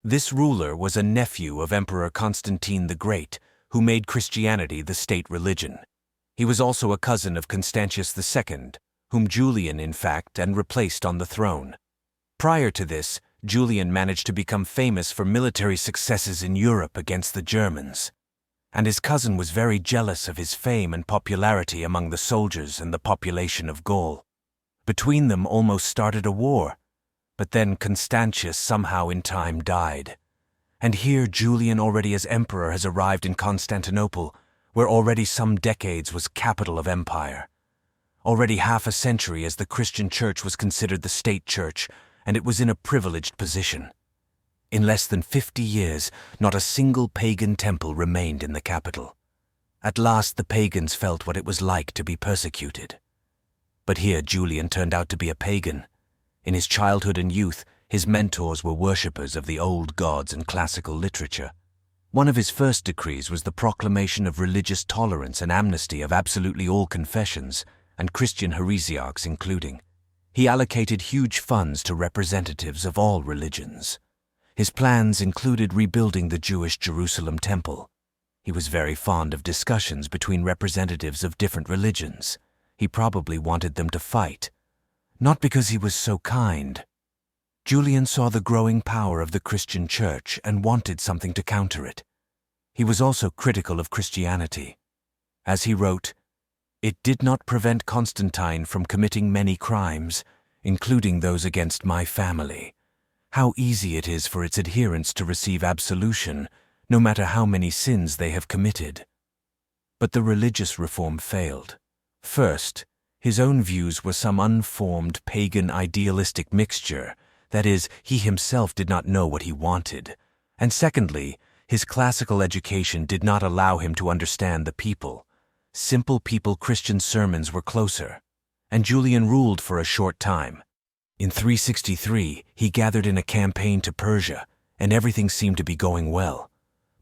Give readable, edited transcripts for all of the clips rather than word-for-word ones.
This ruler was a nephew of Emperor Constantine the Great, who made Christianity the state religion. He was also a cousin of Constantius II, whom Julian, in fact, and replaced on the throne. Prior to this, Julian managed to become famous for military successes in Europe against the Germans, and his cousin was very jealous of his fame and popularity among the soldiers and the population of Gaul. Between them almost started a war, but then Constantius somehow in time died. And here Julian, already as emperor, has arrived in Constantinople, where already some decades was capital of empire. Already half a century as the Christian church was considered the state church, and it was in a privileged position. In less than 50 years, not a single pagan temple remained in the capital. At last the pagans felt what it was like to be persecuted. But here Julian turned out to be a pagan. In his childhood and youth, his mentors were worshippers of the old gods and classical literature. One of his first decrees was the proclamation of religious tolerance and amnesty of absolutely all confessions, and Christian heresiarchs including. He allocated huge funds to representatives of all religions. His plans included rebuilding the Jewish Jerusalem temple. He was very fond of discussions between representatives of different religions. He probably wanted them to fight. Not because he was so kind. Julian saw the growing power of the Christian church and wanted something to counter it. He was also critical of Christianity. As he wrote, "It did not prevent Constantine from committing many crimes, including those against my family. How easy it is for its adherents to receive absolution, no matter how many sins they have committed." But the religious reform failed. First, his own views were some unformed pagan idealistic mixture, that is, he himself did not know what he wanted. And secondly, his classical education did not allow him to understand the people. Simple people Christian sermons were closer. And Julian ruled for a short time. In 363, he gathered in a campaign to Persia, and everything seemed to be going well.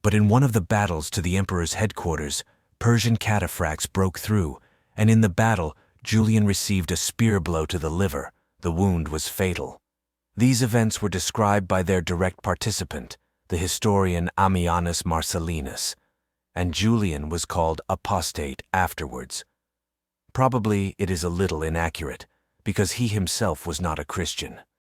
But in one of the battles to the emperor's headquarters, Persian cataphracts broke through, and in the battle, Julian received a spear blow to the liver. The wound was fatal. These events were described by their direct participant, the historian Ammianus Marcellinus, and Julian was called Apostate afterwards. Probably it is a little inaccurate, because he himself was not a Christian.